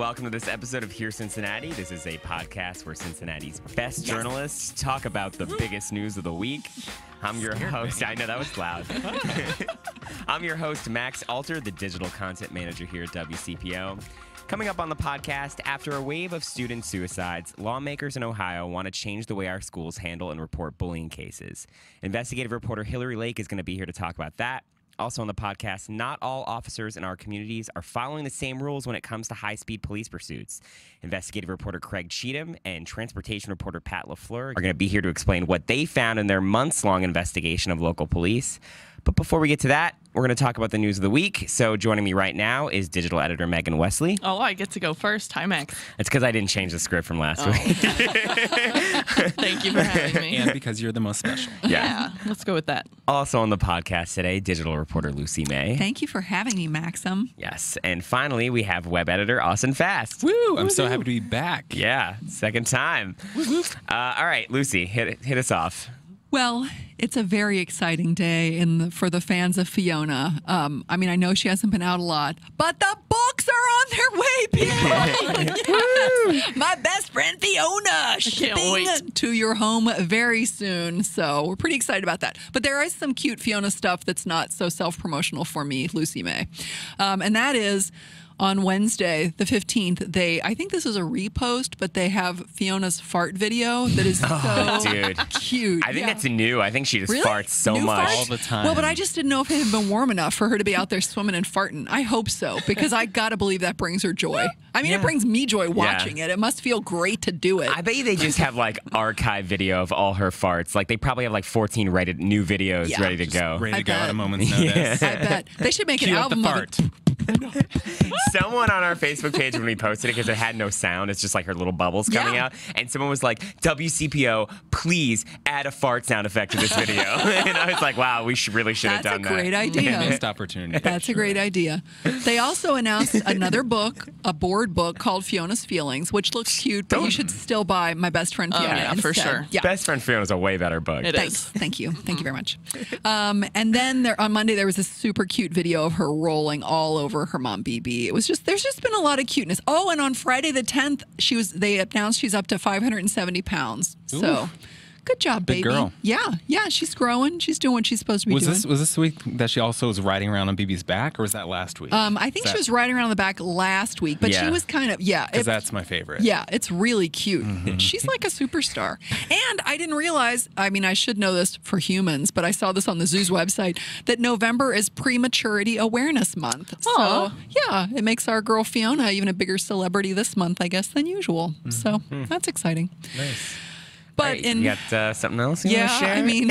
welcome to this episode of Hear Cincinnati. This is a podcast where Cincinnati's best journalists talk about the biggest news of the week. I'm your host. I know that was loud. I'm your host, Max Alter, the digital content manager here at WCPO. Coming up on the podcast, after a wave of student suicides, lawmakers in Ohio want to change the way our schools handle and report bullying cases. Investigative reporter Hillary Lake is going to be here to talk about that. Also on the podcast, not all officers in our communities are following the same rules when it comes to high-speed police pursuits. Investigative reporter Craig Cheatham and transportation reporter Pat LaFleur are going to be here to explain what they found in their months-long investigation of local police. But before we get to that, we're going to talk about the news of the week. So joining me right now is digital editor Meghan Wesley. Oh, I get to go first. Hi, Max. It's because I didn't change the script from last week. Thank you for having me. And because you're the most special. Yeah, let's go with that. Also on the podcast today, digital reporter Lucy May. Thank you for having me, Maxim. Yes. And finally, we have web editor Austin Fast. Woo! I'm so happy to be back. Yeah, second time. All right, Lucy, hit us off. Well, it's a very exciting day for the fans of Fiona. I mean, I know she hasn't been out a lot, but the books are on their way, people. Yes. My best friend Fiona shipping to your home very soon. So we're pretty excited about that. But there is some cute Fiona stuff that's not so self-promotional for me, Lucy May. And that is, on Wednesday, the 15th, I think this is a repost, but they have Fiona's fart video that is so cute. I think that's new. I think she just farts so New much. farts? All the time. Well, but I just didn't know if it had been warm enough for her to be out there swimming and farting. I hope so, because I got to believe that brings her joy. I mean, it brings me joy watching it. It must feel great to do it. I bet you they just have like archive video of all her farts. Like they probably have like 14 new videos ready to go. Ready to go at a moment's notice. I bet. They should make an Cue up album the of fart. it. Someone on our Facebook page when we posted it, because it had no sound, it's just like her little bubbles coming out, and someone was like, WCPO, please add a fart sound effect to this video. And I was like, wow, we really should have done that. That's a great idea. Missed opportunity. That's a great idea. They also announced another book, a board book called Fiona's Feelings, which looks cute, but you should still buy My Best Friend Fiona yeah, instead. for sure. Yeah. Best Friend Fiona's a way better book. It Thanks. is. Thank you. Thank you very much. And then on Monday, there was this super cute video of her rolling all over her mom, BB. It was there's just been a lot of cuteness. Oh, and on Friday the 10th, they announced she's up to 570 pounds. Ooh. So good job, Big baby. girl. Yeah, she's growing. She's doing what she's supposed to be doing. Was this week that she also was riding around on BB's back, or was that last week? I think she was riding around on the back last week, but she was kind of, Because that's my favorite. Yeah, it's really cute. She's like a superstar. And I didn't realize, I mean, I should know this for humans, but I saw this on the zoo's website, that November is Prematurity Awareness Month. Aw. So, yeah, it makes our girl Fiona even a bigger celebrity this month, I guess, than usual. So that's exciting. Nice. But You got something else you want to share? I mean,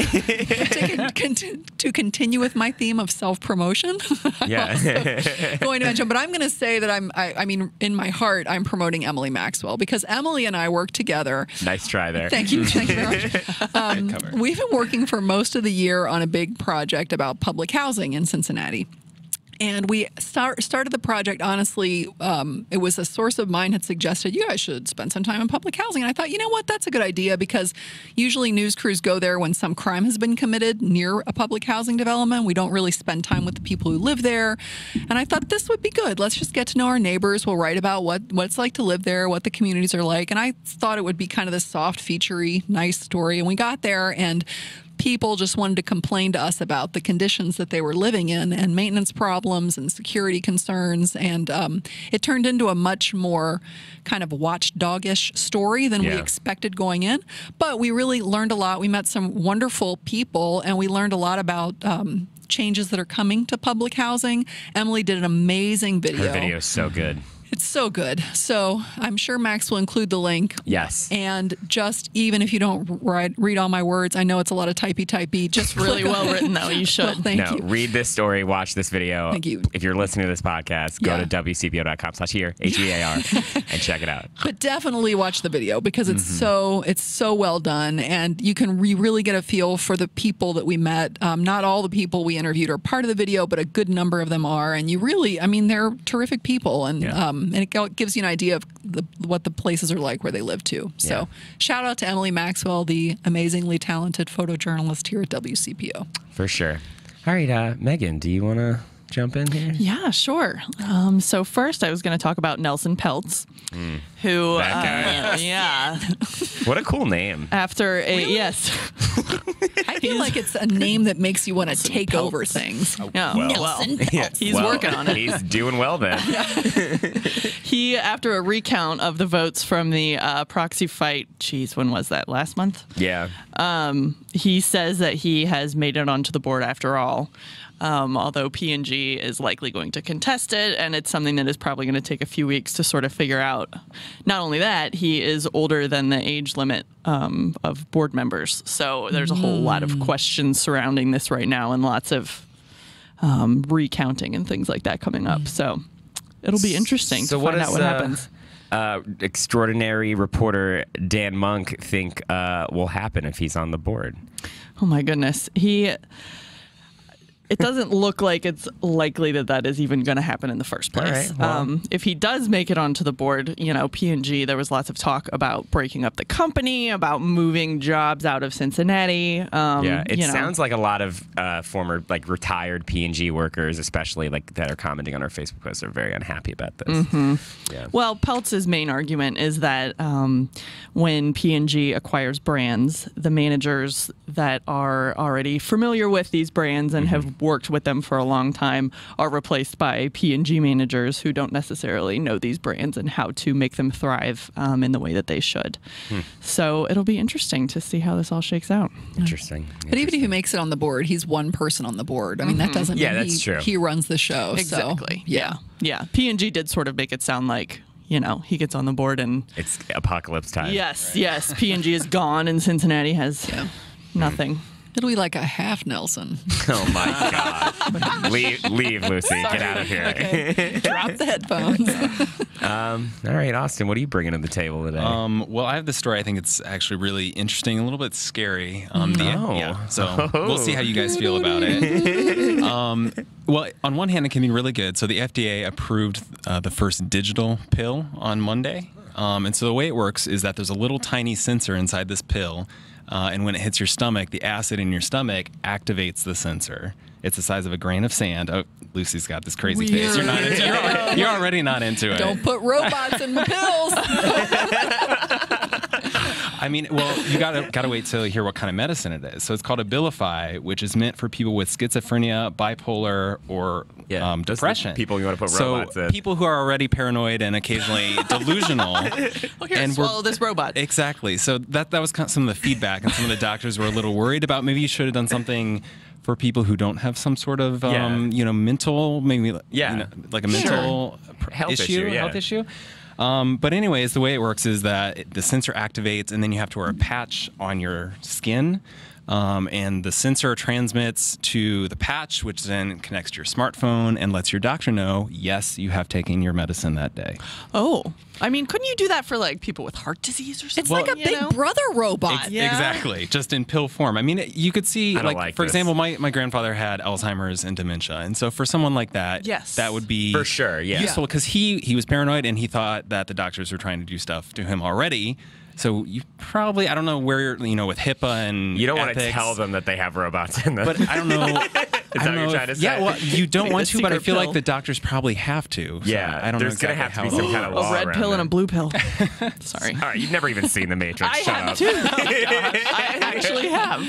to continue with my theme of self-promotion, going to mention, but I'm going to say that I mean, in my heart, I'm promoting Emily Maxwell, because Emily and I work together. Nice try there. Thank you very much. We've been working for most of the year on a big project about public housing in Cincinnati. And we started the project, honestly, it was a source of mine had suggested, you guys should spend some time in public housing. And I thought, you know what, that's a good idea, because usually news crews go there when some crime has been committed near a public housing development. We don't really spend time with the people who live there. And I thought this would be good. Let's just get to know our neighbors. We'll write about what it's like to live there, what the communities are like. And I thought it would be kind of this soft, featurey, nice story. And we got there, and people just wanted to complain to us about the conditions that they were living in, and maintenance problems and security concerns. And it turned into a much more kind of watchdog-ish story than we expected going in. But we really learned a lot. We met some wonderful people, and we learned a lot about changes that are coming to public housing. Emily did an amazing video. Her video is so good. It's so good. So I'm sure Max will include the link. Yes. And just, even if you don't read all my words, I know it's a lot of typey, just Really well written, though. You should. Well, thank you. Read this story, watch this video. Thank you. If you're listening to this podcast, go to WCPO.com/hear, HEAR, and check it out. But definitely watch the video, because it's so well done, and you can really get a feel for the people that we met. Not all the people we interviewed are part of the video, but a good number of them are. And you really, I mean, they're terrific people, and it gives you an idea of what the places are like where they live too. So shout out to Emily Maxwell, the amazingly talented photojournalist here at WCPO. For sure. All right, Megan, do you want to jump in here? Yeah, sure. So first, I was going to talk about Nelson Peltz, who, That guy. yeah, What a cool name. after a yes, I feel like it's a name that makes you want to take Peltz. over things. yeah, Nelson Peltz. he's working on it. He's doing well then. He, after a recount of the votes from the proxy fight, when was that? Last month? Yeah. He says that he has made it onto the board after all, although P&G is likely going to contest it, and it's something that is probably going to take a few weeks to sort of figure out. Not only that, he is older than the age limit of board members, so there's a whole lot of questions surrounding this right now, and lots of recounting and things like that coming up. So it'll be interesting to find out what happens. Extraordinary reporter Dan Monk think will happen if he's on the board? Oh my goodness. It doesn't look like it's likely that is even going to happen in the first place. All right, well. If he does make it onto the board, P&G, there was lots of talk about breaking up the company, about moving jobs out of Cincinnati. It sounds like a lot of former retired P&G workers, especially that are commenting on our Facebook posts, are very unhappy about this. Mm-hmm. Yeah. Well, Peltz's main argument is that when P&G acquires brands, the managers that are already familiar with these brands and have worked with them for a long time are replaced by P&G managers who don't necessarily know these brands and how to make them thrive in the way that they should. So it'll be interesting to see how this all shakes out. Interesting. But even if he makes it on the board, he's one person on the board. I mean, that doesn't mean that's true. he runs the show. Exactly. So, yeah. Yeah. P&G did sort of make it sound like, he gets on the board and It's apocalypse time. yes, P&G is gone and Cincinnati has nothing. It'll be like a half Nelson. Oh my God. leave, Lucy. Get out of here. Okay. Drop the headphones. All right, Austin, what are you bringing to the table today? Well, I have this story. I think it's actually really interesting, a little bit scary. So we'll see how you guys feel about it. Well, on one hand, it can be really good. So the FDA approved the first digital pill on Monday. And so the way it works is that there's a little tiny sensor inside this pill. And when it hits your stomach, the acid in your stomach activates the sensor. It's the size of a grain of sand. Oh, Lucy's got this crazy face. You're not into it. You're already not into it. Don't put robots in the pills. I mean, well, you gotta wait till you hear what kind of medicine it is. So it's called Abilify, which is meant for people with schizophrenia, bipolar, or depression. People you want to put robots in. People who are already paranoid and occasionally delusional. Well, here, swallow this robot. Exactly. So that was kind of some of the feedback, and some of the doctors were a little worried about maybe you should have done something for people who don't have some sort of mental, maybe like a mental health issue. But anyways, the way it works is that the sensor activates, and then you have to wear a patch on your skin. And the sensor transmits to the patch, which then connects to your smartphone and lets your doctor know, yes, you have taken your medicine that day. Oh, I mean, couldn't you do that for people with heart disease or something? It's like a Big Brother robot. Exactly, just in pill form. I mean, you could see, for this. example, my grandfather had Alzheimer's and dementia, and so for someone like that, that would be for sure, useful, because he was paranoid and he thought that the doctors were trying to do stuff to him already. So you probably, I don't know where you're, with HIPAA and you don't want to ethics, tell them that they have robots in them. But I don't know. Is that what you're trying to say? Yeah, well, you don't want to, but I feel pill. like the doctors probably have to. So Yeah, I don't know there's going to have to be some kind of A law red around pill and a it. blue pill. Sorry. All right, you've never even seen The Matrix. I Shut have up. too. Oh, gosh. I actually have.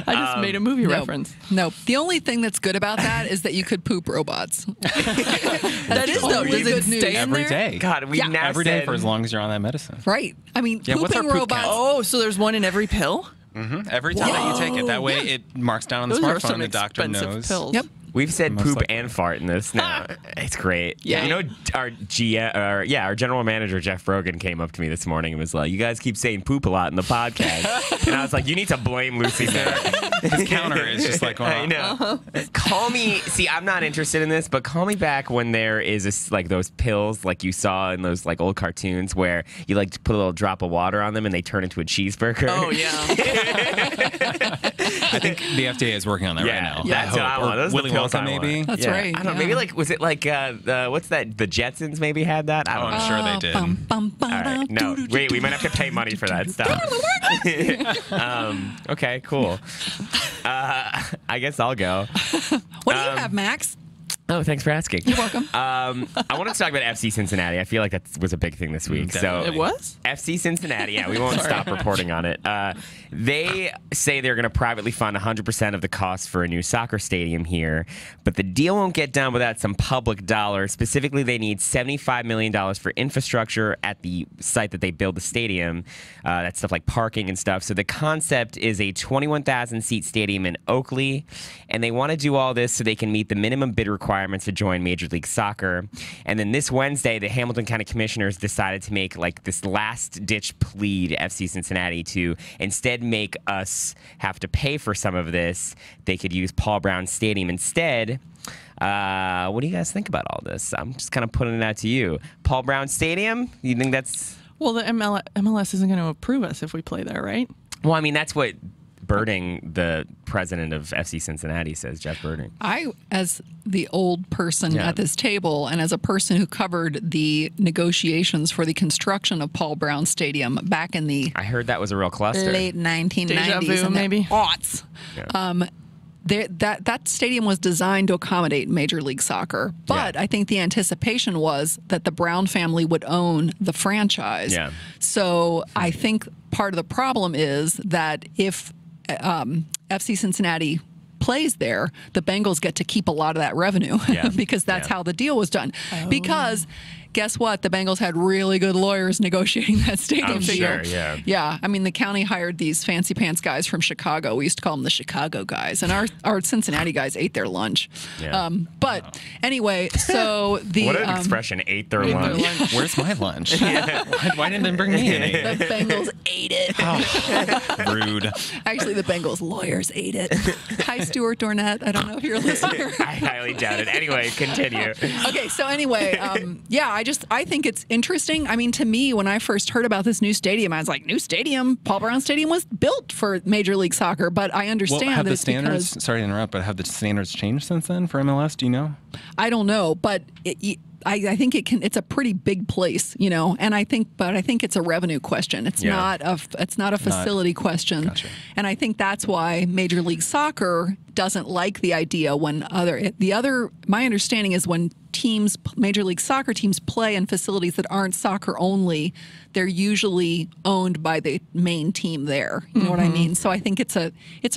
I just made a movie reference. No, the only thing that's good about that is that you could poop robots. That is though. Does it stay in Every there? day. God, we now Every day said- for as long as you're on that medicine. Right. I mean, Yeah, what's our pooping poop robots. count? Oh, so there's one in every pill? Every time that you take it. That way it marks down on the Those are smartphone some and the doctor expensive knows. pills. Yep. We've said Most poop likely. and fart in this now. It's great. Yeah. You know, our general manager, Jeff Rogan, came up to me this morning and was like, you guys keep saying poop a lot in the podcast. And I was like, you need to blame Lucy there. His counter is just like, I know. Call me. See, I'm not interested in this, but call me back when there is those pills like you saw in those old cartoons where you put a little drop of water on them and they turn into a cheeseburger. Oh, yeah. I think the FDA is working on that right now. That's what I want. Those are Willy the pills Wonka, I want. maybe. That's right. I don't know. Maybe was it what's that? The Jetsons maybe had that. I Oh, don't know. I'm sure they did. All right. No, wait. We might have to pay money for that stuff. Okay, cool. I guess I'll go. What do you have, Max? Oh, thanks for asking. You're welcome. I wanted to talk about FC Cincinnati. I feel like that was a big thing this week. So It was? FC Cincinnati. Yeah, we won't stop reporting on it. They say they're going to privately fund 100% of the cost for a new soccer stadium here, but the deal won't get done without some public dollars. Specifically, they need $75 million for infrastructure at the site that they build the stadium. That's stuff like parking and stuff. So the concept is a 21,000-seat stadium in Oakley, and they want to do all this so they can meet the minimum bid requirements to join Major League Soccer. And then this Wednesday, the Hamilton County Commissioners decided to make like this last-ditch plea to FC Cincinnati to instead make us have to pay for some of this. They could use Paul Brown Stadium instead. What do you guys think about all this? I'm just kind of putting it out to you. Paul Brown Stadium? You think that's... Well, the MLS isn't going to approve us if we play there, right? Well, I mean, that's what Birding, the president of FC Cincinnati, says. Jeff Birding. I, as the old person at this table, and as a person who covered the negotiations for the construction of Paul Brown Stadium back in the I heard that was a real cluster. late 1990s Deja vu, and maybe? the aughts. That stadium was designed to accommodate Major League Soccer, but I think the anticipation was that the Brown family would own the franchise. Yeah. So I think part of the problem is that if FC Cincinnati plays there, the Bengals get to keep a lot of that revenue because that's how the deal was done. Because guess what? The Bengals had really good lawyers negotiating that stadium I'm deal. sure, yeah. Yeah, I mean, the county hired these fancy pants guys from Chicago. We used to call them the Chicago guys, and our Cincinnati guys ate their lunch. Yeah. But anyway, so the What an expression, ate their lunch. Where's my lunch? Why didn't they bring me any? the Bengals ate it. Rude. Actually, the Bengals lawyers ate it. Hi, Stuart Dornett. I don't know if you're a listener. I highly doubt it. Anyway, continue. Okay, so anyway, I think it's interesting. I mean, to me, when I first heard about this new stadium, I was like, new stadium? Paul Brown Stadium was built for Major League Soccer, but I understand have that the it's standards, because... sorry to interrupt, but have the standards changed since then for MLS? Do you know? I don't know, but I think it's a pretty big place, you know, and I think it's a revenue question. It's not a facility question. Gotcha. And I think that's why Major League Soccer doesn't like the idea when my understanding is when Major League Soccer teams play in facilities that aren't soccer only, they're usually owned by the main team there. You know what I mean? So I think it's a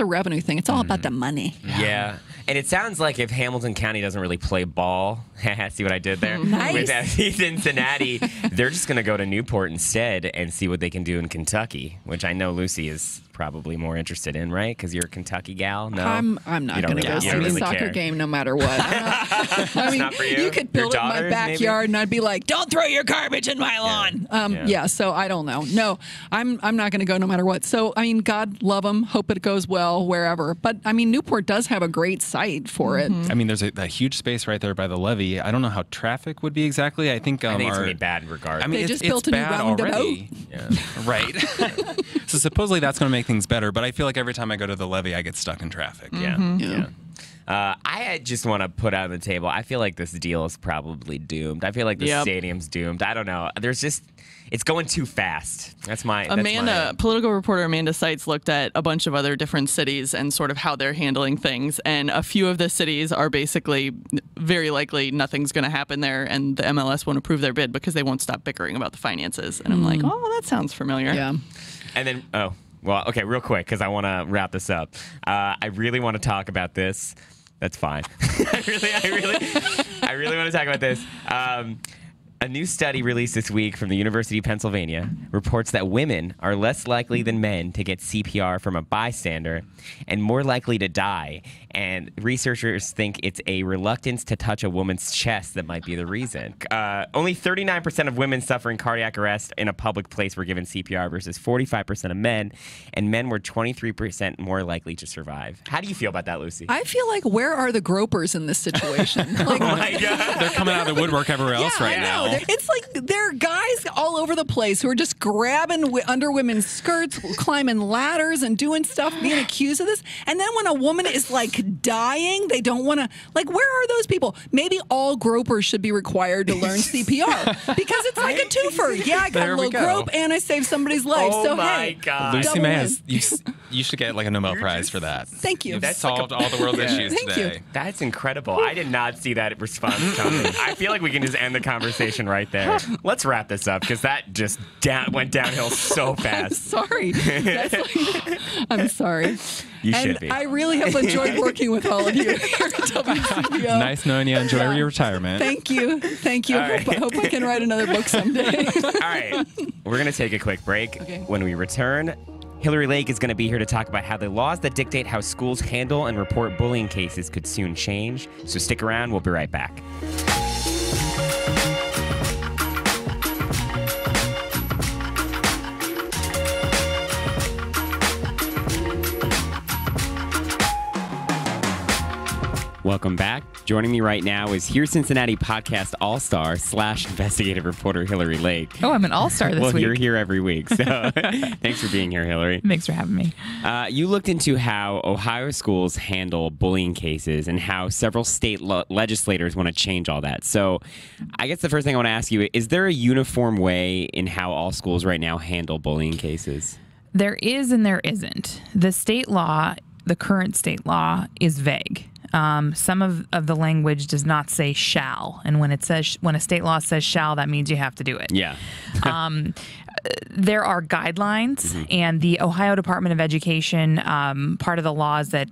revenue thing. It's all about the money. Yeah. And it sounds like if Hamilton County doesn't really play ball, see what I did there? Nice. With FC Cincinnati, they're just going to go to Newport instead and see what they can do in Kentucky, which I know Lucy is probably more interested in, right? Because you're a Kentucky gal. No, I'm not going to go see a soccer game no matter what. I mean, not for you? could build it in my backyard, and I'd be like, "Don't throw your garbage in my lawn." So I don't know. No, I'm not going to go no matter what. So I mean, God love them. Hope it goes well wherever. But I mean, Newport does have a great site for it. I mean, there's a huge space right there by the levee. I don't know how traffic would be exactly. I think it's going to be bad regardless. I mean, They it's just built a new bad roundabout. already. Yeah. Right. So supposedly that's going to make things better, but I feel like every time I go to the levee, I get stuck in traffic. Yeah. I just want to put out on the table, I feel like this deal is probably doomed. I feel like the stadium's doomed. I don't know. It's going too fast. That's my... Political reporter Amanda Seitz looked at a bunch of other different cities and sort of how they're handling things. And a few of the cities are basically very likely nothing's going to happen there, and the MLS won't approve their bid because they won't stop bickering about the finances. And I'm like, oh, that sounds familiar. Yeah. And then, well, okay, real quick, because I want to wrap this up. I really want to talk about this. That's fine. I really want to talk about this. A new study released this week from the University of Pennsylvania reports that women are less likely than men to get CPR from a bystander and more likely to die. And researchers think it's a reluctance to touch a woman's chest that might be the reason. Only 39% of women suffering cardiac arrest in a public place were given CPR versus 45% of men, and men were 23% more likely to survive. How do you feel about that, Lucy? I feel like, where are the gropers in this situation? Like, Oh my God. They're coming out of the woodwork everywhere else right now. It's like there are guys all over the place who are just grabbing under women's skirts, climbing ladders and doing stuff, being accused of this. And then when a woman is like dying, they don't want to, like, where are those people? Maybe all gropers should be required to learn CPR because it's like a twofer. Yeah, I got a little grope and I saved somebody's life. Oh so, my hey, God. Lucy May, you should get like a Nobel Prize for that. Thank you. You've solved all the world's issues Thank today. you. That's incredible. I did not see that response coming. I feel like we can just end the conversation right there. Let's wrap this up because that just went downhill so fast. Sorry. I'm sorry. You should be. I really have enjoyed working with all of you here at WCBO. Nice knowing you. Enjoy your retirement. Thank you. Thank you. All right. Hope I can write another book someday. All right. We're going to take a quick break. Okay. When we return, Hillary Lake is going to be here to talk about how the laws that dictate how schools handle and report bullying cases could soon change. So stick around. We'll be right back. Welcome back. Joining me right now is Hear Cincinnati Podcast All-Star / investigative reporter Hillary Lake. Oh, I'm an all-star this week. Well, you're here every week, so thanks for being here, Hillary. Thanks for having me. You looked into how Ohio schools handle bullying cases and how several state legislators want to change all that. So I guess the first thing I want to ask you, is there a uniform way in how all schools right now handle bullying cases? There is and there isn't. The state law, the current state law, is vague. Some of the language does not say shall, and when a state law says shall, that means you have to do it. Yeah. There are guidelines, and the Ohio Department of Education, part of the law is that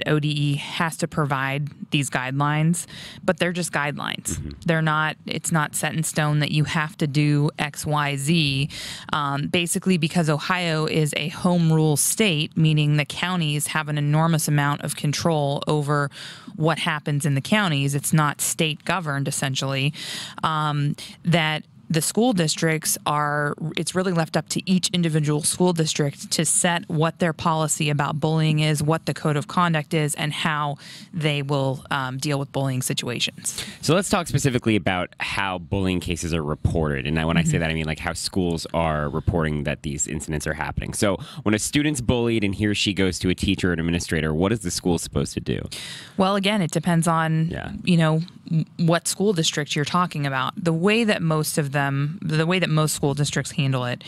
ODE has to provide these guidelines, but they're just guidelines. It's not set in stone that you have to do X, Y, Z. Basically, because Ohio is a home rule state, meaning the counties have an enormous amount of control over what happens in the counties. It's not state governed, essentially, that the school districts it's really left up to each individual school district to set what their policy about bullying is, what the code of conduct is, and how they will deal with bullying situations. So let's talk specifically about how bullying cases are reported. And when I say that, I mean like how schools are reporting that these incidents are happening. So when a student's bullied and he or she goes to a teacher or an administrator, what is the school supposed to do? Well, again, it depends on, what school district you're talking about. The way that most school districts handle it,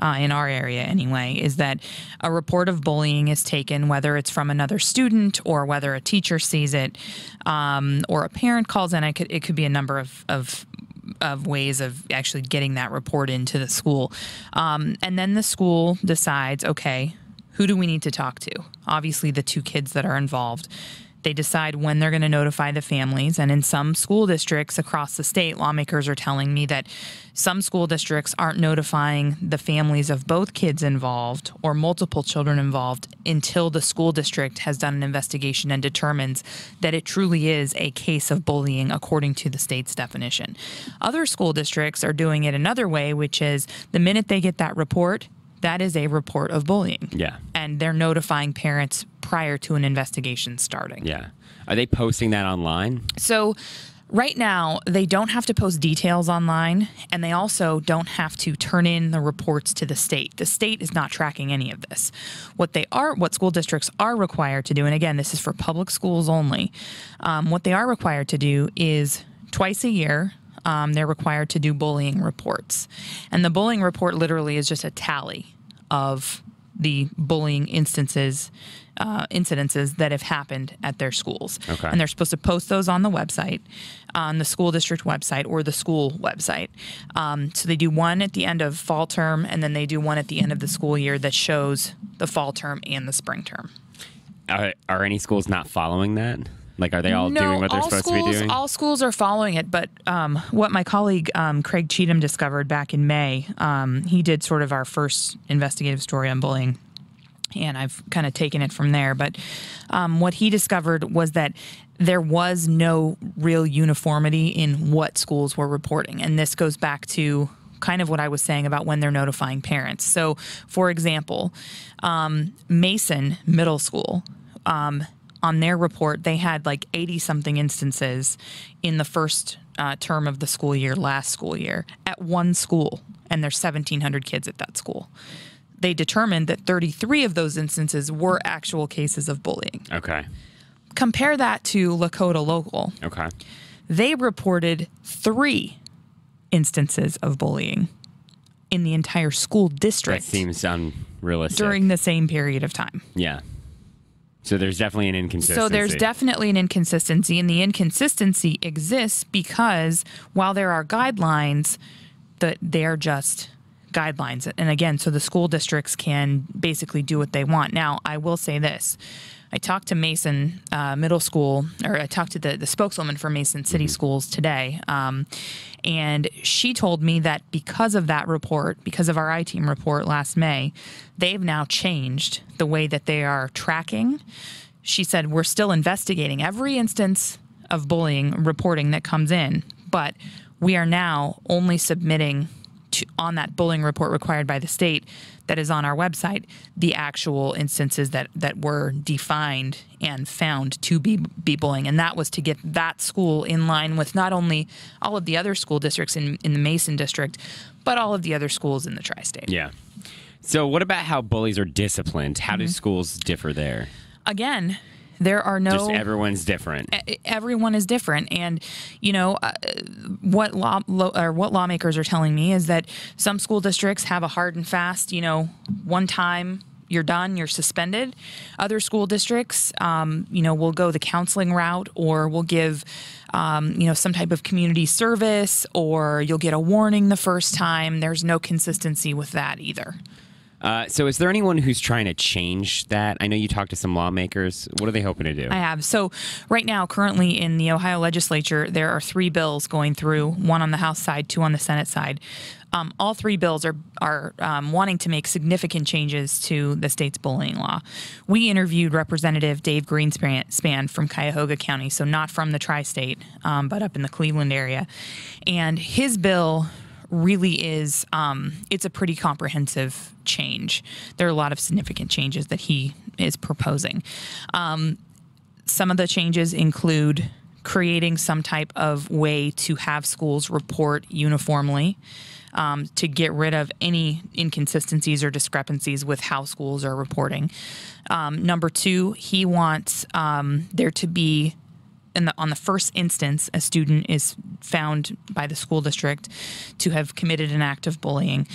in our area anyway, is that a report of bullying is taken, whether it's from another student or whether a teacher sees it, or a parent calls in. It could be a number of ways of actually getting that report into the school. And then the school decides, okay, who do we need to talk to? Obviously, the two kids that are involved. They decide when they're going to notify the families. And in some school districts across the state, lawmakers are telling me that some school districts aren't notifying the families of both kids involved or multiple children involved until the school district has done an investigation and determines that it truly is a case of bullying according to the state's definition. Other school districts are doing it another way, which is the minute they get that report, that is a report of bullying. Yeah. And they're notifying parents prior to an investigation starting. Yeah. Are they posting that online? So right now, they don't have to post details online, and they also don't have to turn in the reports to the state. The state is not tracking any of this. What school districts are required to do, and again, this is for public schools only, what they are required to do is twice a year, they're required to do bullying reports. And the bullying report literally is just a tally of the bullying incidences that have happened at their schools. Okay. And they're supposed to post those on the website, on the school district website or the school website. So they do one at the end of fall term, and then they do one at the end of the school year that shows the fall term and the spring term. Are any schools not following that? Like, are they all doing what they're supposed to be doing? All schools are following it, but what my colleague Craig Cheatham discovered back in May, he did sort of our first investigative story on bullying, and I've kind of taken it from there. But what he discovered was that there was no real uniformity in what schools were reporting, and this goes back to kind of what I was saying about when they're notifying parents. So, for example, Mason Middle School, on their report, they had like 80-something instances in the first term of the school year, last school year, at one school, and there's 1,700 kids at that school. They determined that 33 of those instances were actual cases of bullying. Okay. Compare that to Lakota Local. Okay. They reported 3 instances of bullying in the entire school district. That seems unrealistic. During the same period of time. Yeah. So there's definitely an inconsistency. So there's definitely an inconsistency, and the inconsistency exists because while there are guidelines, they're just guidelines. And again, so the school districts can basically do what they want. Now, I will say this. I talked to Mason Middle School, or I talked to the spokeswoman for Mason City Schools today, and she told me that because of that report, because of our I-Team report last May, they've now changed the way that they are tracking. She said, we're still investigating every instance of bullying reporting that comes in, but we are now only submitting on that bullying report required by the state that is on our website, the actual instances that were defined and found to be bullying. And that was to get that school in line with not only all of the other school districts in the Mason district, but all of the other schools in the tri-state. Yeah. So what about how bullies are disciplined? How do schools differ there? Again, there are no... Just everyone's different. Everyone is different. And, you know, what lawmakers are telling me is that some school districts have a hard and fast, you know, one time you're done, you're suspended. Other school districts, you know, will go the counseling route, or will give, you know, some type of community service, or you'll get a warning the first time. There's no consistency with that either. So is there anyone who's trying to change that? I know you talked to some lawmakers. What are they hoping to do? I have. So right now, currently in the Ohio legislature, there are 3 bills going through, 1 on the House side, 2 on the Senate side. All 3 bills are wanting to make significant changes to the state's bullying law. We interviewed Representative Dave Greenspan from Cuyahoga County, so not from the tri-state, but up in the Cleveland area. And his bill really is, it's a pretty comprehensive change. There are a lot of significant changes that he is proposing. Some of the changes include creating some type of way to have schools report uniformly, to get rid of any inconsistencies or discrepancies with how schools are reporting. Number 2, he wants there to be, on the first instance, a student is found by the school district to have committed an act of bullying,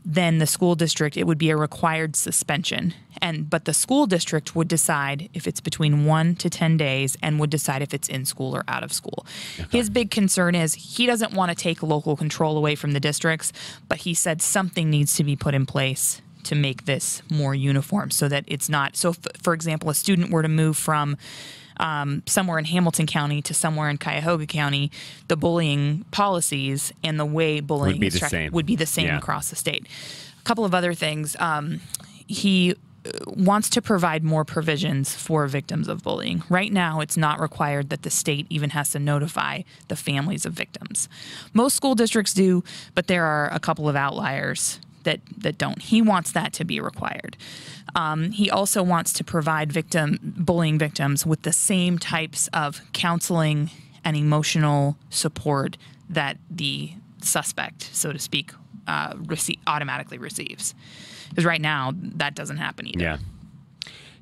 then the school district, it would be a required suspension. But the school district would decide if it's between 1 to 10 days and would decide if it's in school or out of school. Okay. His big concern is he doesn't want to take local control away from the districts, but he said something needs to be put in place to make this more uniform so that it's not. So, for example, a student were to move from somewhere in Hamilton County to somewhere in Cuyahoga County, the bullying policies and the way bullying would be the same across the state. A couple of other things. He wants to provide more provisions for victims of bullying. Right now, it's not required that the state even has to notify the families of victims. Most school districts do, but there are a couple of outliers that don't. He wants that to be required. He also wants to provide bullying victims with the same types of counseling and emotional support that the suspect, so to speak, automatically receives. Because right now, that doesn't happen either. Yeah.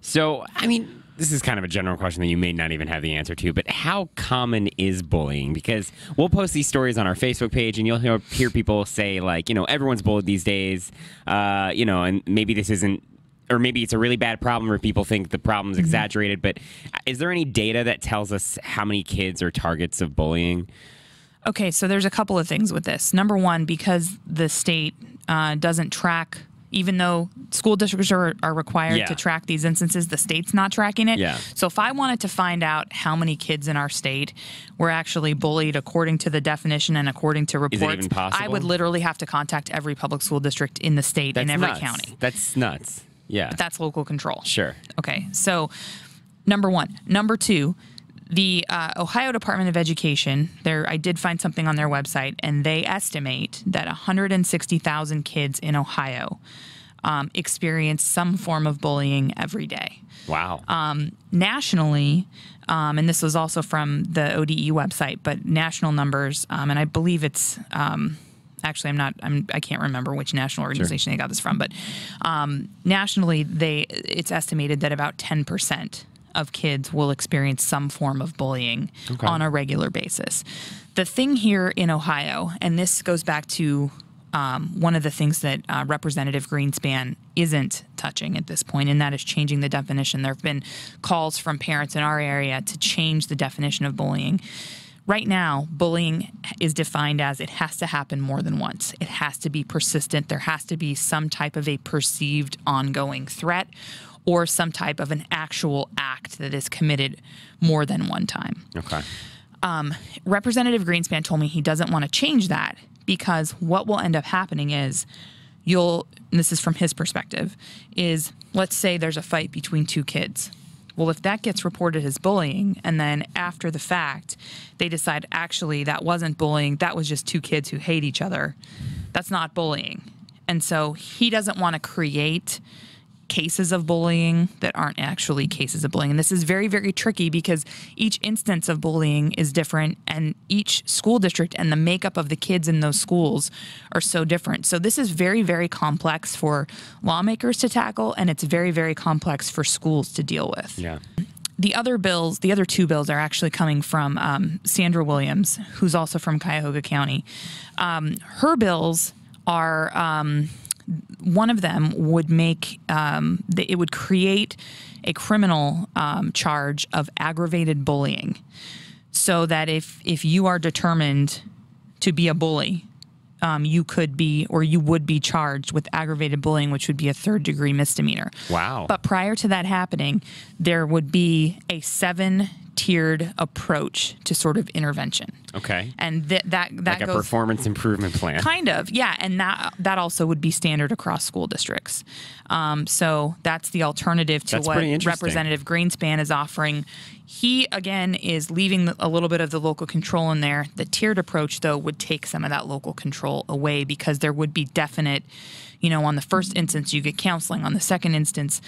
So, I mean, this is kind of a general question that you may not even have the answer to, but how common is bullying? Because we'll post these stories on our Facebook page, and you'll hear people say, like, you know, everyone's bullied these days, you know, and maybe this isn't, or maybe it's a really bad problem where people think the problem's exaggerated, but is there any data that tells us how many kids are targets of bullying? Okay, so there's a couple of things with this. Number one, because the state doesn't track, even though school districts are required to track these instances, the state's not tracking it. Yeah. So if I wanted to find out how many kids in our state were actually bullied according to the definition and according to reports, is it even possible? I would literally have to contact every public school district in the state and every county. That's nuts. Yeah. But that's local control. Sure. Okay, so number one. Number two, the Ohio Department of Education, I did find something on their website, and they estimate that 160,000 kids in Ohio experience some form of bullying every day. Wow. Nationally, and this was also from the ODE website, but national numbers, and I believe it's actually I can't remember which national organization they got this from, but nationally, it's estimated that about 10% of kids will experience some form of bullying on a regular basis. The thing here in Ohio, and this goes back to one of the things that Representative Greenspan isn't touching at this point, and that is changing the definition. There have been calls from parents in our area to change the definition of bullying. Right now, bullying is defined as it has to happen more than once. It has to be persistent. There has to be some type of a perceived ongoing threat or some type of an actual act that is committed more than one time. Okay. Representative Greenspan told me he doesn't want to change that because what will end up happening is and this is from his perspective, is let's say there's a fight between two kids. Well, if that gets reported as bullying and then after the fact they decide actually that wasn't bullying, that was just two kids who hate each other, that's not bullying. And so he doesn't want to create cases of bullying that aren't actually cases of bullying. And this is very, very tricky because each instance of bullying is different and each school district and the makeup of the kids in those schools are so different. So this is very, very complex for lawmakers to tackle, and it's very, very complex for schools to deal with. Yeah. The other two bills are actually coming from Sandra Williams, who's also from Cuyahoga County. Her bills are... one of them would make it would create a criminal charge of aggravated bullying, so that if you are determined to be a bully, you could be or you would be charged with aggravated bullying, which would be a third-degree misdemeanor. Wow! But prior to that happening, there would be a 7-tiered approach to sort of intervention. Okay. And that like goes, a performance improvement plan. Kind of, yeah. And that also would be standard across school districts. So that's the alternative to what Representative Greenspan is offering. He, again, is leaving a little bit of the local control in there. The tiered approach, though, would take some of that local control away because there would be definite, on the first instance, you get counseling. On the second instance,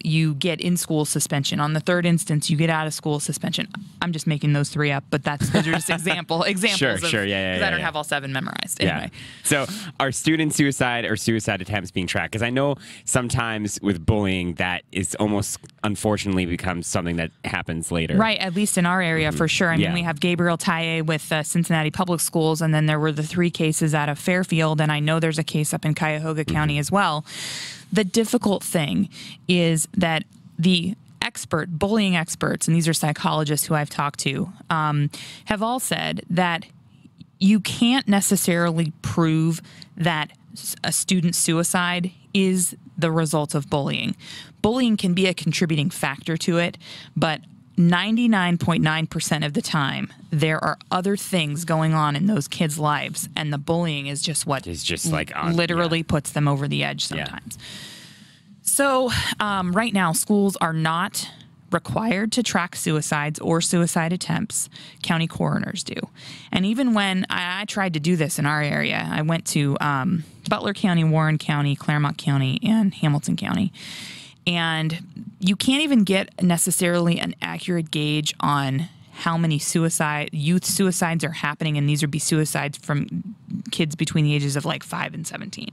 you get in-school suspension. On the third instance, you get out-of-school suspension. I'm just making those three up, but those are just examples. Sure, yeah. Because I don't have all 7 memorized. Anyway. Yeah. So are student suicide or suicide attempts being tracked? Because I know sometimes with bullying, that is almost, unfortunately, becomes something that happens later. Right, at least in our area, for sure. I mean, we have Gabriel Taye with Cincinnati Public Schools, and then there were the 3 cases out of Fairfield, and I know there's a case up in Cuyahoga County as well. The difficult thing is that the bullying experts, and these are psychologists who I've talked to, have all said that you can't necessarily prove that a student's suicide is the result of bullying. Bullying can be a contributing factor to it, but 99.9% of the time, there are other things going on in those kids' lives, and the bullying is just what literally puts them over the edge sometimes. Yeah. So right now, schools are not required to track suicides or suicide attempts. County coroners do. And even when I tried to do this in our area, I went to Butler County, Warren County, Claremont County, and Hamilton County. And you can't even get necessarily an accurate gauge on how many youth suicides are happening, and these would be suicides from kids between the ages of 5 and 17.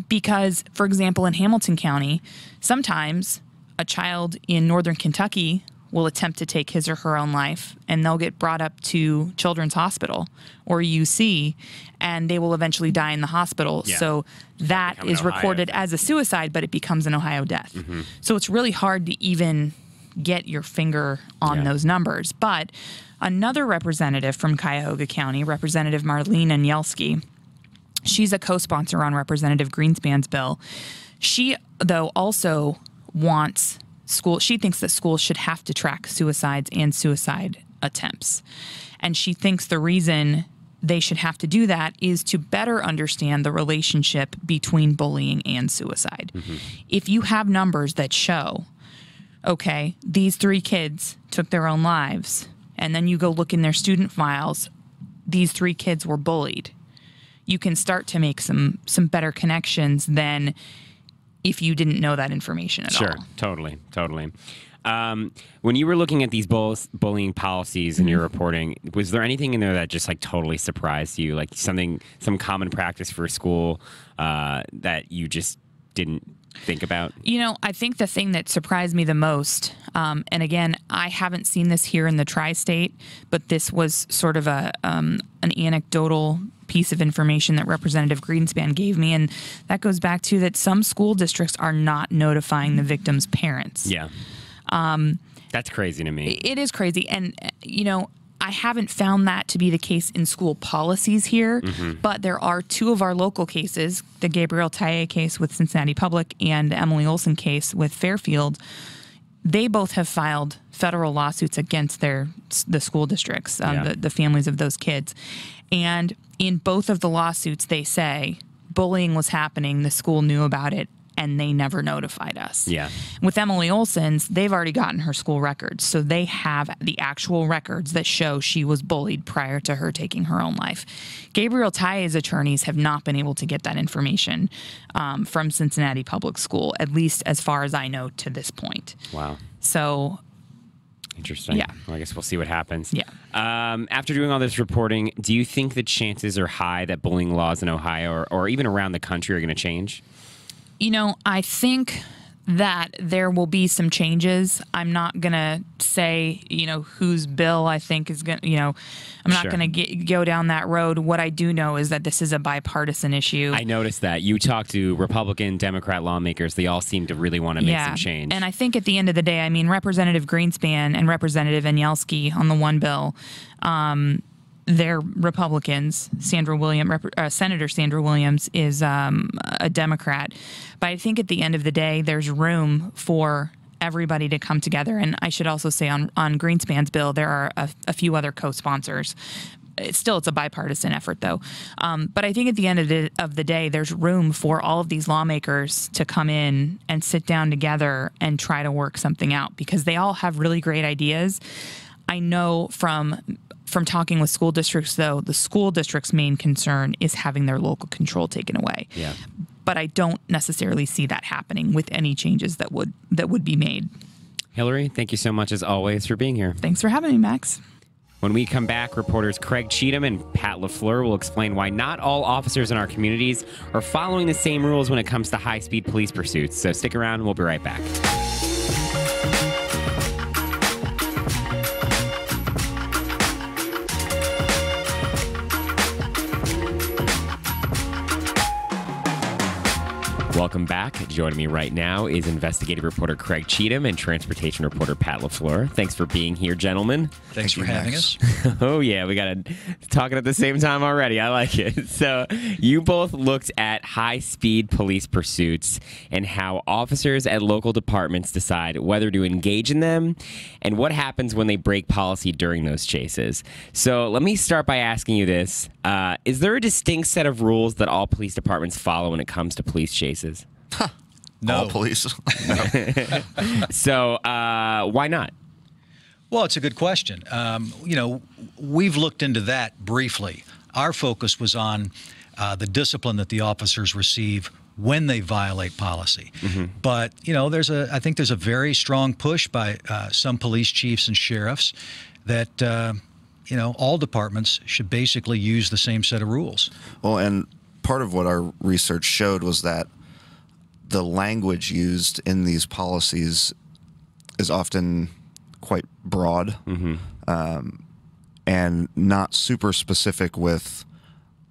Because, for example, in Hamilton County, sometimes a child in northern Kentucky will attempt to take his or her own life, and they'll get brought up to Children's Hospital or UC, and they will eventually die in the hospital. Yeah. So that is recorded as a suicide, but it becomes an Ohio death. Mm-hmm. So it's really hard to even get your finger on those numbers. But another representative from Cuyahoga County, Representative Marlene Anielski, she's a co-sponsor on Representative Greenspan's bill. She, though, also wants she thinks that schools should have to track suicides and suicide attempts. And she thinks the reason they should have to do that is to better understand the relationship between bullying and suicide. Mm-hmm. If you have numbers that show, okay, these 3 kids took their own lives, and then you go look in their student files, these 3 kids were bullied. you can start to make some better connections than if you didn't know that information at all. Sure, totally. When you were looking at these bullying policies in your reporting, was there anything in there that just like totally surprised you, like some common practice for a school that you just didn't think about? I think the thing that surprised me the most, and again, I haven't seen this here in the tri-state, but this was sort of an anecdotal piece of information that Representative Greenspan gave me, and that goes back to that some school districts are not notifying the victims' parents. Yeah. That's crazy to me. It is crazy. And, I haven't found that to be the case in school policies here, but there are two of our local cases, the Gabriel Taille case with Cincinnati Public and the Emily Olson case with Fairfield. They both have filed federal lawsuits against the school districts, the families of those kids. And in both of the lawsuits, they say bullying was happening, the school knew about it, and they never notified us. Yeah. With Emily Olson's, they've already gotten her school records, so they have the actual records that show she was bullied prior to her taking her own life. Gabriel Taille's attorneys have not been able to get that information from Cincinnati Public School, at least as far as I know to this point. Wow. So... Interesting. Yeah. Well, I guess we'll see what happens. Yeah. After doing all this reporting, do you think the chances are high that bullying laws in Ohio or even around the country are going to change? I think that there will be some changes. I'm not going to say, whose bill I think is going to, I'm not going to go down that road. What I do know is that this is a bipartisan issue. I noticed that. You talk to Republican, Democrat lawmakers. They all seem to really want to make some change. And I think at the end of the day, Representative Greenspan and Representative Anielski on the one bill, they're Republicans. Senator Sandra Williams is a Democrat. But I think at the end of the day, there's room for everybody to come together. And I should also say on Greenspan's bill, there are a few other co-sponsors. It's a bipartisan effort, though. But I think at the end of the day, there's room for all of these lawmakers to come in and sit down together and try to work something out because they all have really great ideas. I know from talking with school districts, though, the school district's main concern is having their local control taken away. Yeah. But I don't necessarily see that happening with any changes that would be made. Hillary, thank you so much, as always, for being here. Thanks for having me, Max. When we come back, reporters Craig Cheatham and Pat LaFleur will explain why not all officers in our communities are following the same rules when it comes to high-speed police pursuits. So stick around, and we'll be right back. Welcome back. Joining me right now is investigative reporter Craig Cheatham and transportation reporter Pat LaFleur. Thanks for being here, gentlemen. Thanks for having us. Oh, yeah. We got to talk at the same time already. I like it. So you both looked at high-speed police pursuits and how officers at local departments decide whether to engage in them and what happens when they break policy during those chases. So let me start by asking you this. Is there a distinct set of rules that all police departments follow when it comes to police chases? No. All police? No. So why not? Well, it's a good question. We've looked into that briefly. Our focus was on the discipline that the officers receive when they violate policy. Mm-hmm. But, I think there's a very strong push by some police chiefs and sheriffs that, all departments should basically use the same set of rules. Well, and part of what our research showed was that the language used in these policies is often quite broad and not super specific with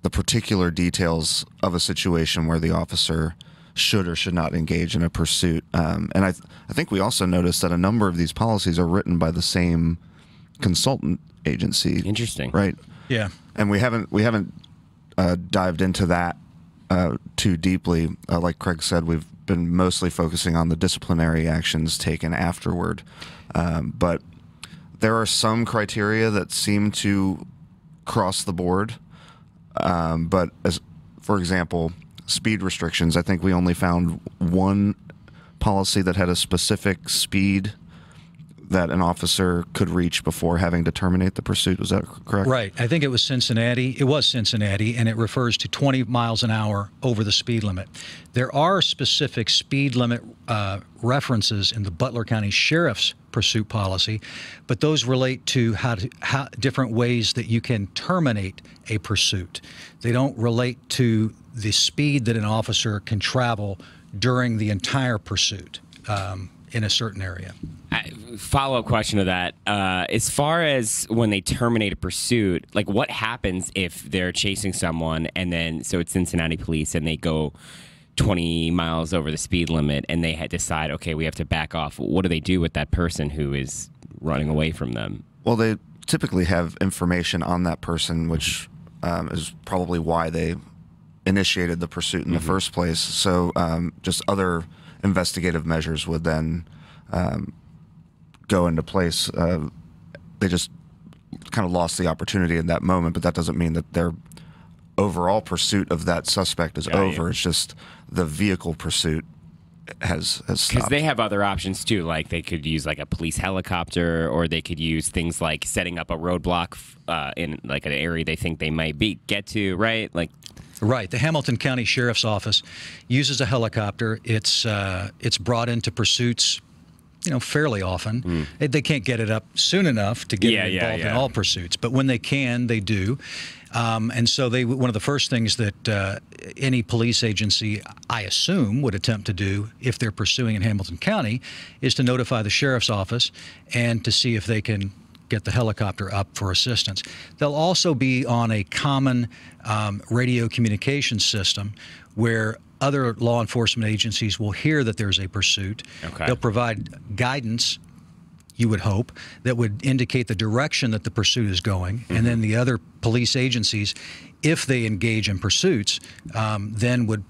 the particular details of a situation where the officer should or should not engage in a pursuit. And I think we also noticed that a number of these policies are written by the same consultant agency. Interesting. Right? Yeah. And we haven't dived into that too deeply. Like Craig said, we've been mostly focusing on the disciplinary actions taken afterward. But there are some criteria that seem to cross the board. But for example, speed restrictions, I think we only found one policy that had a specific speed that an officer could reach before having to terminate the pursuit. Was that correct? Right. I think it was Cincinnati. It was Cincinnati, and it refers to 20 miles an hour over the speed limit. There are specific speed limit references in the Butler County Sheriff's pursuit policy, but those relate to how different ways that you can terminate a pursuit. They don't relate to the speed that an officer can travel during the entire pursuit in a certain area. Follow-up question to that. As far as when they terminate a pursuit, like what happens if they're chasing someone and then, so it's Cincinnati police and they go 20 miles over the speed limit and they decide, okay, we have to back off. What do they do with that person who is running away from them? Well, they typically have information on that person, which is probably why they initiated the pursuit in the first place. So just other investigative measures would then go into place. They just kind of lost the opportunity in that moment, but that doesn't mean that their overall pursuit of that suspect is over. It's just the vehicle pursuit has stopped. Because they have other options too, like they could use like a police helicopter, or they could use things like setting up a roadblock in like an area they think they might get to, right? Like. Right. The Hamilton County Sheriff's Office uses a helicopter. It's brought into pursuits, fairly often. They can't get it up soon enough to get it involved in all pursuits, but when they can, they do. And so one of the first things that any police agency, I assume, would attempt to do if they're pursuing in Hamilton County is to notify the Sheriff's Office and to see if they can get the helicopter up for assistance. They'll also be on a common radio communication system where other law enforcement agencies will hear that there's a pursuit. Okay. They'll provide guidance, you would hope, that would indicate the direction that the pursuit is going. And then the other police agencies, if they engage in pursuits, then would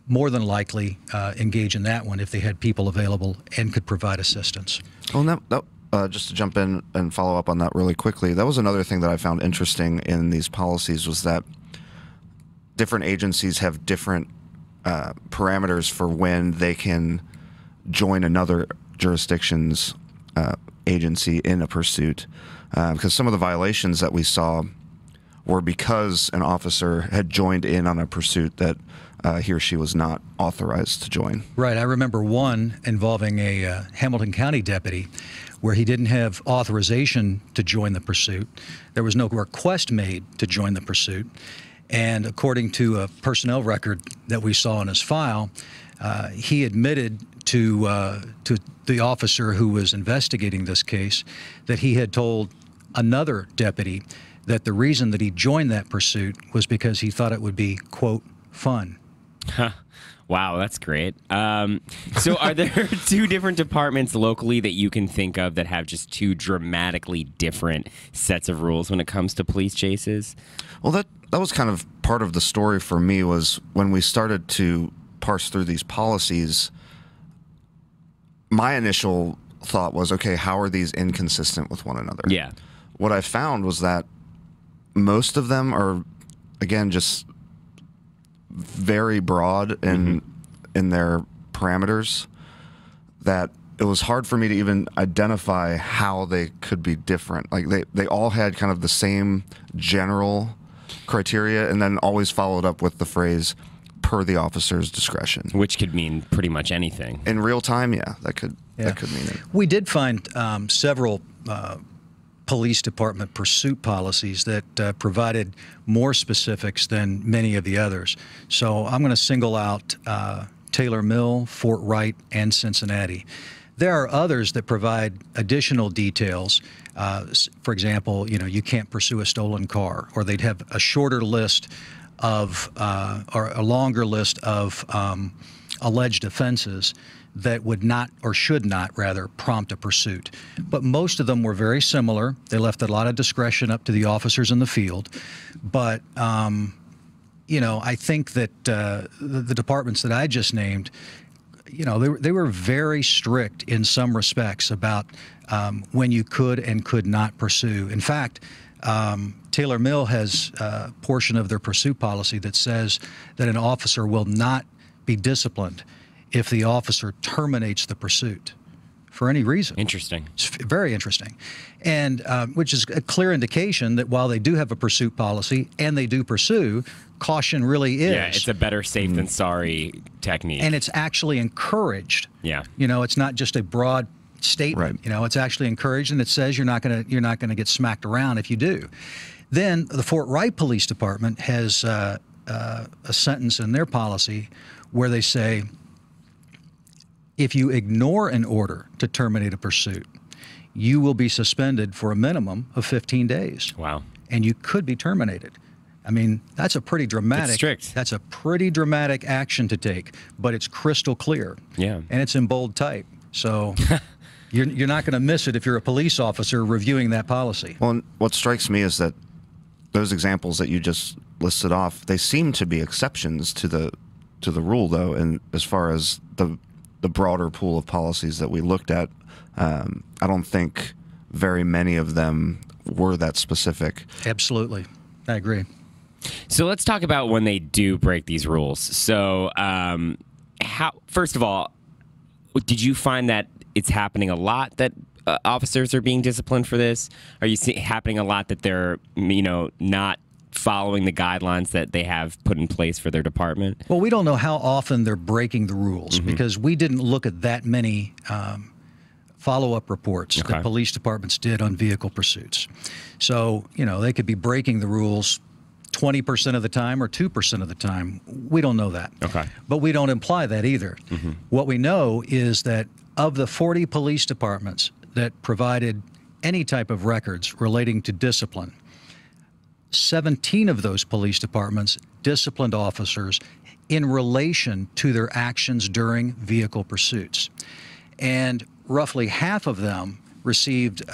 more than likely engage in that one if they had people available and could provide assistance. Well, just to jump in and follow up on that really quickly, that was another thing that I found interesting in these policies was that different agencies have different parameters for when they can join another jurisdiction's agency in a pursuit. Because some of the violations that we saw were because an officer had joined in on a pursuit that he or she was not authorized to join. Right. I remember one involving a Hamilton County deputy where he didn't have authorization to join the pursuit. There was no request made to join the pursuit. And according to a personnel record that we saw in his file, he admitted to the officer who was investigating this case that he had told another deputy that the reason that he joined that pursuit was because he thought it would be, quote, fun. Wow, that's great. So are there two different departments locally that you can think of that have just two dramatically different sets of rules when it comes to police chases? Well, that was kind of part of the story for me was when we started to parse through these policies, my initial thought was, okay, how are these inconsistent with one another? Yeah. What I found was that most of them are, again, just very broad in their parameters, that it was hard for me to even identify how they could be different. Like they all had kind of the same general criteria and then always followed up with the phrase per the officer's discretion, which could mean pretty much anything in real time. That could mean it. We did find several police department pursuit policies that provided more specifics than many of the others. So I'm going to single out Taylor Mill, Fort Wright, and Cincinnati. There are others that provide additional details. For example, you can't pursue a stolen car, or they'd have a shorter list of, or a longer list of alleged offenses that would not, or should not rather, prompt a pursuit. But most of them were very similar. They left a lot of discretion up to the officers in the field. But, I think that the departments that I just named, they were very strict in some respects about when you could and could not pursue. In fact, Taylor Mill has a portion of their pursuit policy that says that an officer will not be disciplined if the officer terminates the pursuit for any reason. Interesting. It's very interesting. And which is a clear indication that while they do have a pursuit policy and they do pursue, caution really is. Yeah, it's a better safe than sorry technique. And it's actually encouraged. Yeah. You know, it's not just a broad statement. Right. You know, it's actually encouraged, and it says you're not going to get smacked around if you do. Then the Fort Wright Police Department has a sentence in their policy where they say, if you ignore an order to terminate a pursuit, you will be suspended for a minimum of 15 days. Wow. And you could be terminated. I mean, that's a pretty dramatic. It's strict. That's a pretty dramatic action to take, but it's crystal clear. Yeah. And it's in bold type. So you're not going to miss it if you're a police officer reviewing that policy. Well, what strikes me is that those examples that you just listed off, they seem to be exceptions to the rule, though, and as far as the broader pool of policies that we looked at, I don't think very many of them were that specific. Absolutely. I agree. So let's talk about when they do break these rules. So first of all, did you find that it's happening a lot that officers are being disciplined for this? Are you seeing happening a lot that they're, not following the guidelines that they have put in place for their department? Well, we don't know how often they're breaking the rules because we didn't look at that many follow-up reports that police departments did on vehicle pursuits. So, they could be breaking the rules 20% of the time or 2% of the time. We don't know that. Okay. But we don't imply that either. What we know is that of the 40 police departments that provided any type of records relating to discipline, 17 of those police departments disciplined officers in relation to their actions during vehicle pursuits. And roughly half of them received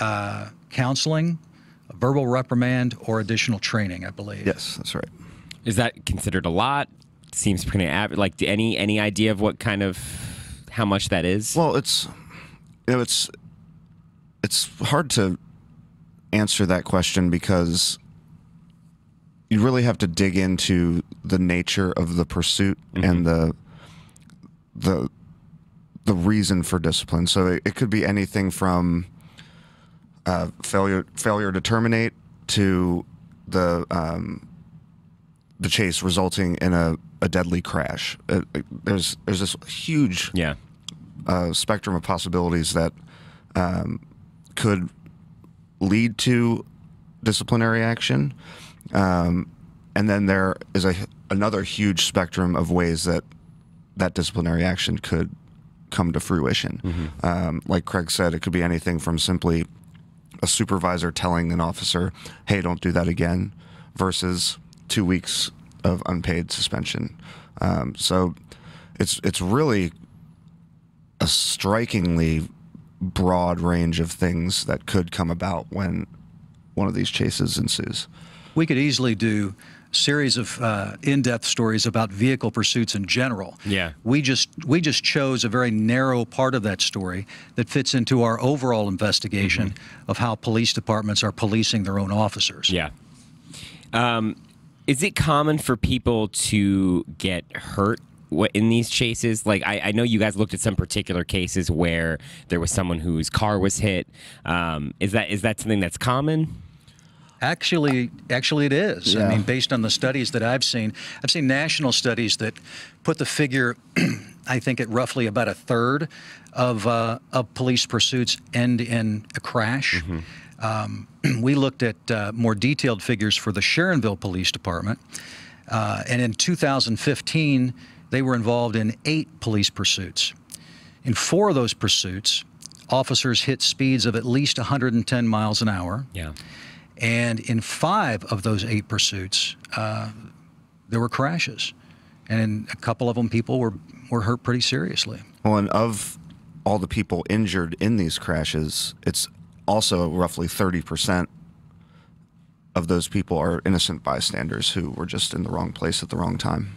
counseling, a verbal reprimand, or additional training, I believe. Yes, that's right. Is that considered a lot? Seems pretty average. Like, any idea of how much that is? Well, it's hard to answer that question because you really have to dig into the nature of the pursuit and the reason for discipline. So it could be anything from failure to terminate to the chase resulting in a deadly crash. There's this huge spectrum of possibilities that could lead to disciplinary action. And then there is another huge spectrum of ways that disciplinary action could come to fruition. Like Craig said, it could be anything from simply a supervisor telling an officer, hey, don't do that again, versus 2 weeks of unpaid suspension. So it's really a strikingly broad range of things that could come about when one of these chases ensues. We could easily do a series of in-depth stories about vehicle pursuits in general. Yeah. We just chose a very narrow part of that story that fits into our overall investigation of how police departments are policing their own officers. Yeah. Is it common for people to get hurt in these chases? Like, I know you guys looked at some particular cases where there was someone whose car was hit. Is that something that's common? Actually, it is. Yeah. I mean, based on the studies that I've seen national studies that put the figure, I think, at roughly about a third of police pursuits end in a crash. We looked at more detailed figures for the Sharonville Police Department, and in 2015, they were involved in 8 police pursuits. In 4 of those pursuits, officers hit speeds of at least 110 miles an hour. Yeah. And in 5 of those 8 pursuits, there were crashes. And in a couple of them, people were hurt pretty seriously. Well, and of all the people injured in these crashes, it's also roughly 30% of those people are innocent bystanders who were just in the wrong place at the wrong time.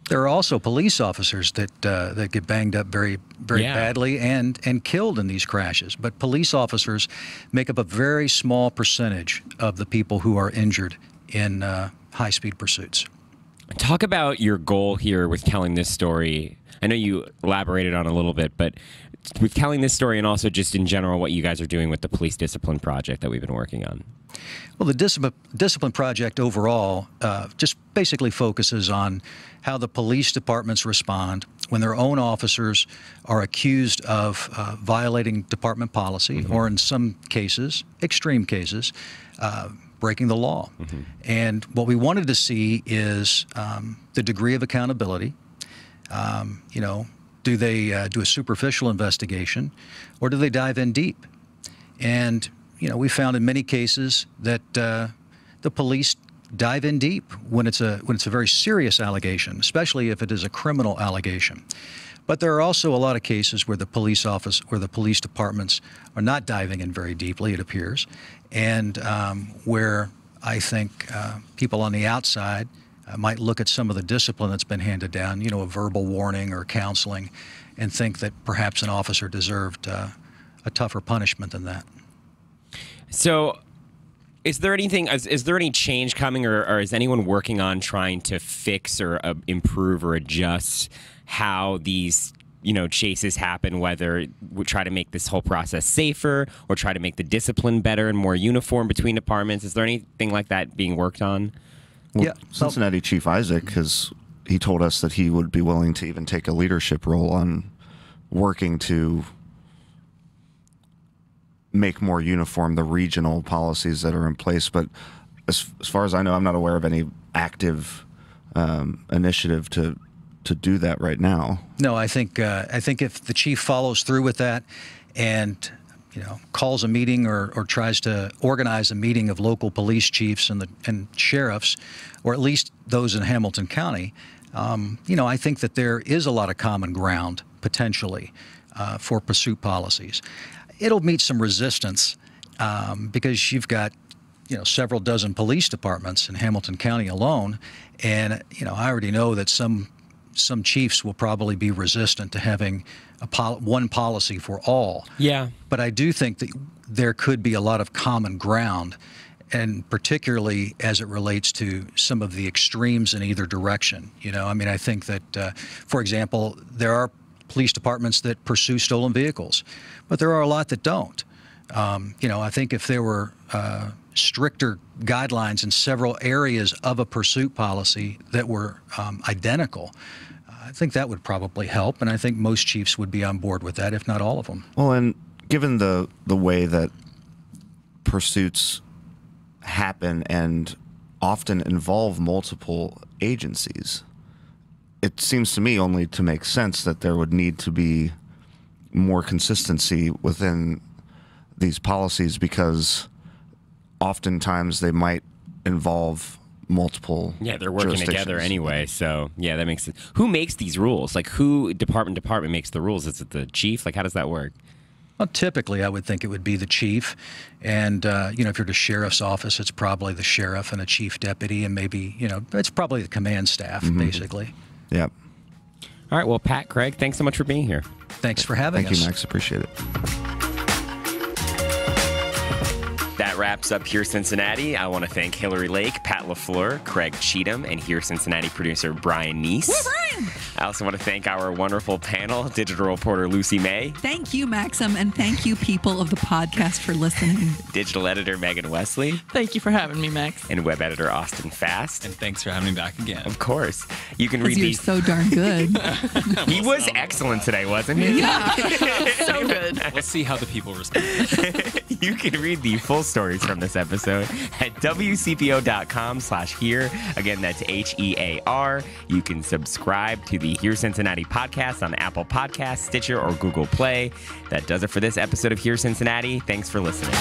There are also police officers that get banged up very badly and killed in these crashes. But police officers make up a very small percentage of the people who are injured in high-speed pursuits. Talk about your goal here with telling this story. I know you elaborated on it a little bit, but with telling this story and also just in general what you guys are doing with the police discipline project that we've been working on. Well, the discipline project overall just basically focuses on how the police departments respond when their own officers are accused of violating department policy, or in some cases, extreme cases, breaking the law. And what we wanted to see is the degree of accountability. Do they do a superficial investigation, or do they dive in deep? And we found in many cases that the police dive in deep when it's a very serious allegation, especially if it is a criminal allegation. But there are also a lot of cases where the police departments are not diving in very deeply, it appears, and where I think people on the outside might look at some of the discipline that's been handed down, a verbal warning or counseling, and think that perhaps an officer deserved a tougher punishment than that. So is there any change coming, or is anyone working on trying to fix or improve or adjust how these chases happen, whether we try to make this whole process safer or try to make the discipline better and more uniform between departments? Is there anything like that being worked on? Well, Cincinnati Chief Isaac he told us that he would be willing to even take a leadership role on working to make more uniform the regional policies that are in place. But as far as I know, I'm not aware of any active initiative to do that right now. No, I think if the chief follows through with that and calls a meeting or tries to organize a meeting of local police chiefs and sheriffs, or at least those in Hamilton County, I think that there is a lot of common ground potentially for pursuit policies. It'll meet some resistance because you've got several dozen police departments in Hamilton County alone, and I already know that some chiefs will probably be resistant to having one policy for all. Yeah. But I do think that there could be a lot of common ground, and particularly as it relates to some of the extremes in either direction. I think that, for example, there are police departments that pursue stolen vehicles, but there are a lot that don't. I think if there were stricter guidelines in several areas of a pursuit policy that were identical, I think that would probably help, and I think most chiefs would be on board with that, if not all of them. Well, and given the way that pursuits happen and often involve multiple agencies, it seems to me only to make sense that there would need to be more consistency within these policies, because oftentimes they might involve multiple they're working together anyway, so that makes sense. Who makes these rules? Like, who department makes the rules? Is it the chief? Like, how does that work? Well, typically I would think it would be the chief, and if you're the sheriff's office, it's probably the sheriff and a chief deputy, and maybe it's probably the command staff, basically. Yep. All right, well, Pat, Craig, thanks so much for being here. Thanks for having us. Thank you, Max. Appreciate it. That wraps up Hear Cincinnati. I want to thank Hillary Lake, Pat LaFleur, Craig Cheatham, and Hear Cincinnati producer Brian Neese. Woo, Brian! I also want to thank our wonderful panel, digital reporter Lucy May. Thank you, Maxim, and thank you, people of the podcast, for listening. Digital editor Meghan Wesley. Thank you for having me, Max. And web editor Austin Fast. And thanks for having me back again. Of course. You can read you're these. So darn good. He was excellent today, wasn't he? Yeah. So good. Let's see how the people respond. You can read the full stories from this episode at wcpo.com/hear. Again, that's HEAR. You can subscribe to the Hear Cincinnati podcast on Apple Podcasts, Stitcher, or Google Play. That does it for this episode of Hear Cincinnati. Thanks for listening.